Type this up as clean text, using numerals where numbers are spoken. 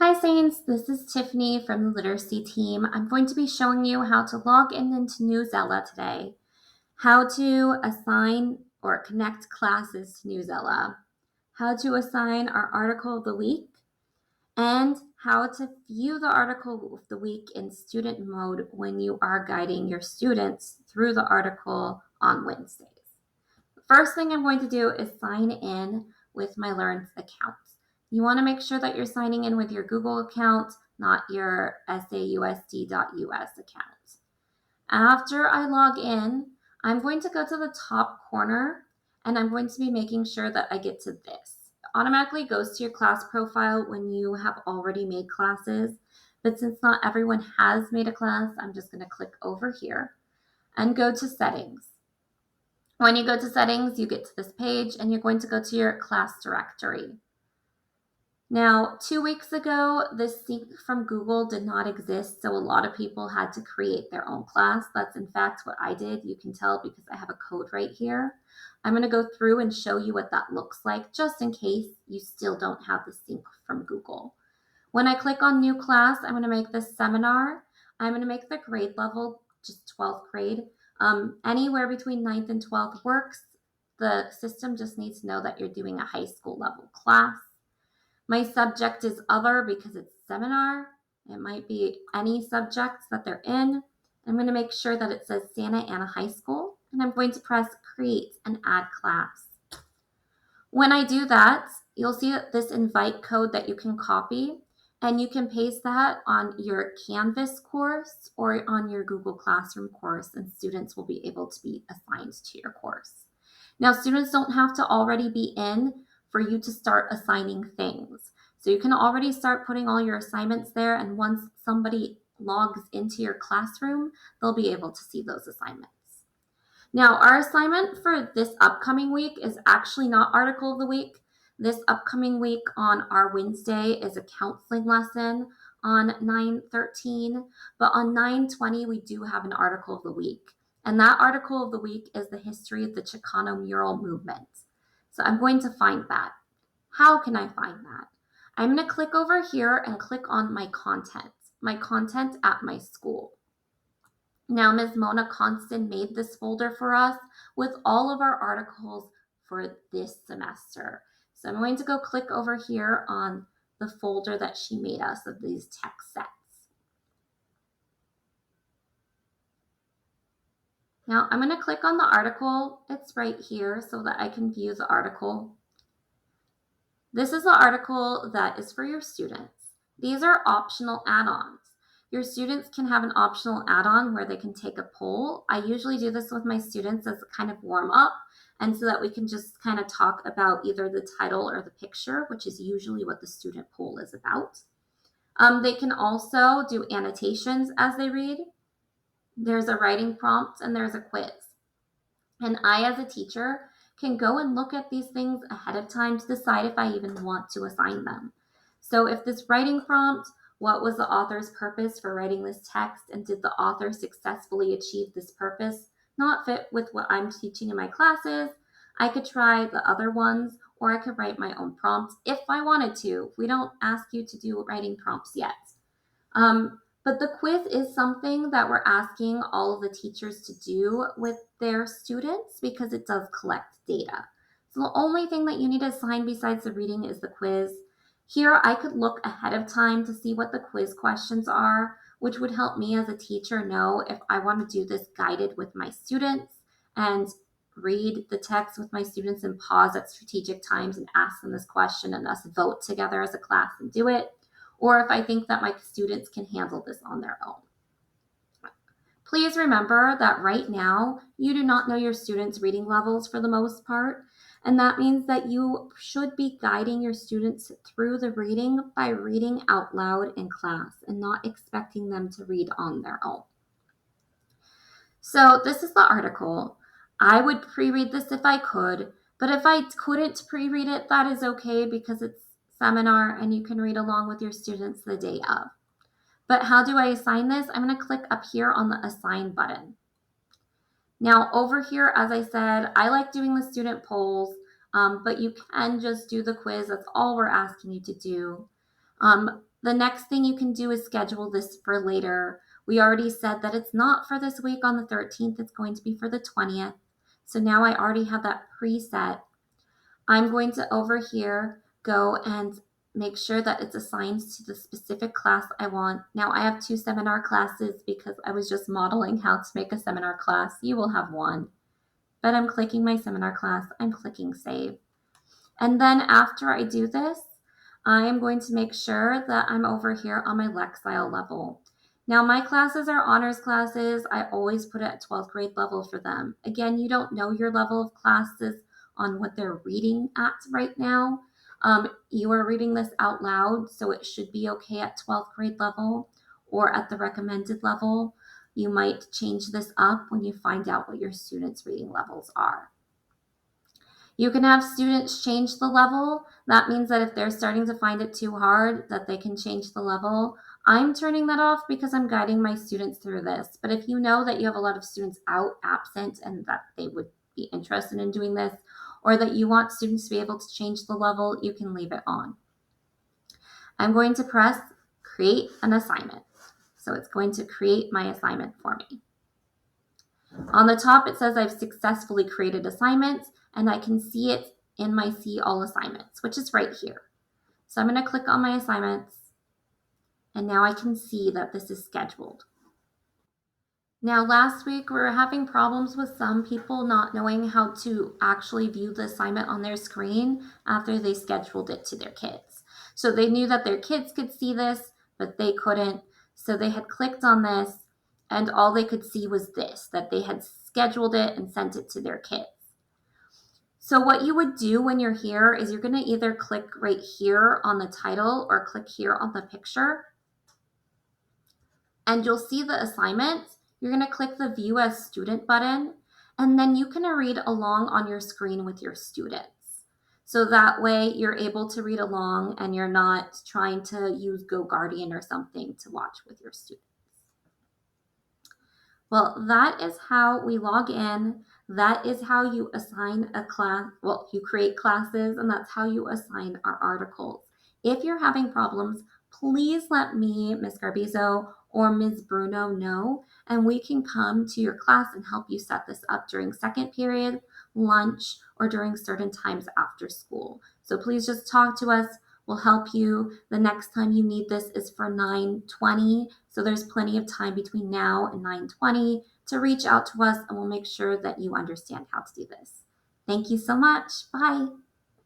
Hi Saints, this is Tiffany from the Literacy team. I'm going to be showing you how to log in into Newsella today, how to assign or connect classes to Newsella, how to assign our article of the week, and how to view the article of the week in student mode when you are guiding your students through the article on Wednesdays. The first thing I'm going to do is sign in with my Learns account. You want to make sure that you're signing in with your Google account, not your sausd.us account. After I log in, I'm going to go to the top corner and I'm going to be making sure that I get to this. It automatically goes to your class profile when you have already made classes, but since not everyone has made a class, I'm just going to click over here and go to settings. When you go to settings, you get to this page and you're going to go to your class directory. Now, 2 weeks ago, this sync from Google did not exist, so a lot of people had to create their own class. That's in fact what I did. You can tell because I have a code right here. I'm going to go through and show you what that looks like, just in case you still don't have the sync from Google. When I click on new class, I'm going to make this seminar. I'm going to make the grade level just 12th grade. Anywhere between 9th and 12th works. The system just needs to know that you're doing a high school level class. My subject is other because it's seminar. It might be any subjects that they're in. I'm going to make sure that it says Santa Ana High School, and I'm going to press create and add class. When I do that, you'll see this invite code that you can copy, and you can paste that on your Canvas course or on your Google Classroom course, and students will be able to be assigned to your course. Now, students don't have to already be in for you to start assigning things. So you can already start putting all your assignments there, and once somebody logs into your classroom, they'll be able to see those assignments. Now, our assignment for this upcoming week is actually not Article of the Week. This upcoming week on our Wednesday is a counseling lesson on 9/13, but on 9/20 we do have an Article of the Week. And that Article of the Week is the history of the Chicano mural movement. So I'm going to find that. How can I find that? I'm going to click over here and click on my content at my school. Now, Ms. Mona Constant made this folder for us with all of our articles for this semester. So I'm going to go click over here on the folder that she made us of these text sets. Now I'm going to click on the article. It's right here so that I can view the article. This is the article that is for your students. These are optional add-ons. Your students can have an optional add-on where they can take a poll. I usually do this with my students as a kind of warm-up, and so that we can just kind of talk about either the title or the picture, which is usually what the student poll is about. They can also do annotations as they read. There's a writing prompt and there's a quiz. And I, as a teacher, can go and look at these things ahead of time to decide if I even want to assign them. So if this writing prompt, what was the author's purpose for writing this text, and did the author successfully achieve this purpose, not fit with what I'm teaching in my classes, I could try the other ones, or I could write my own prompt if I wanted to. We don't ask you to do writing prompts yet. But the quiz is something that we're asking all of the teachers to do with their students because it does collect data. So the only thing that you need to assign besides the reading is the quiz. Here, I could look ahead of time to see what the quiz questions are, which would help me as a teacher know if I want to do this guided with my students and read the text with my students and pause at strategic times and ask them this question and us vote together as a class and do it, or if I think that my students can handle this on their own. Please remember that right now, you do not know your students' reading levels for the most part, and that means that you should be guiding your students through the reading by reading out loud in class and not expecting them to read on their own. So this is the article. I would pre-read this if I could, but if I couldn't pre-read it, that is okay because it's seminar and you can read along with your students the day of. But how do I assign this? I'm going to click up here on the assign button. Now over here, as I said, I like doing the student polls, but you can just do the quiz. That's all we're asking you to do. The next thing you can do is schedule this for later. We already said that it's not for this week on the 13th, it's going to be for the 20th. So now I already have that preset. I'm going to over here go and make sure that it's assigned to the specific class I want. Now I have 2 seminar classes because I was just modeling how to make a seminar class. You will have 1. But I'm clicking my seminar class, I'm clicking save. And then after I do this, I am going to make sure that I'm over here on my Lexile level. Now my classes are honors classes. I always put it at 12th grade level for them. Again, you don't know your level of classes on what they're reading at right now. You are reading this out loud, so it should be okay at 12th grade level or at the recommended level. You might change this up when you find out what your students' reading levels are. You can have students change the level. That means that if they're starting to find it too hard, that they can change the level. I'm turning that off because I'm guiding my students through this. But if you know that you have a lot of students out, absent, and that they would be interested in doing this, or that you want students to be able to change the level, you can leave it on. I'm going to press create an assignment. So it's going to create my assignment for me. On the top, it says I've successfully created assignments, and I can see it in my See All Assignments, which is right here. So I'm going to click on my assignments, and now I can see that this is scheduled. Now, last week, we were having problems with some people not knowing how to actually view the assignment on their screen after they scheduled it to their kids. So they knew that their kids could see this, but they couldn't. So they had clicked on this, and all they could see was this, that they had scheduled it and sent it to their kids. So what you would do when you're here is you're going to either click right here on the title or click here on the picture. And you'll see the assignment. You're going to click the View as Student button, and then you can read along on your screen with your students. So that way you're able to read along and you're not trying to use GoGuardian or something to watch with your students. Well, that is how we log in. That is how you assign a class. Well, you create classes, and that's how you assign our articles. If you're having problems, please let me, Ms. Garbizo, or Ms. Bruno know, and we can come to your class and help you set this up during second period, lunch, or during certain times after school. So please just talk to us. We'll help you. The next time you need this is for 9:20. So there's plenty of time between now and 9:20 to reach out to us, and we'll make sure that you understand how to do this. Thank you so much. Bye.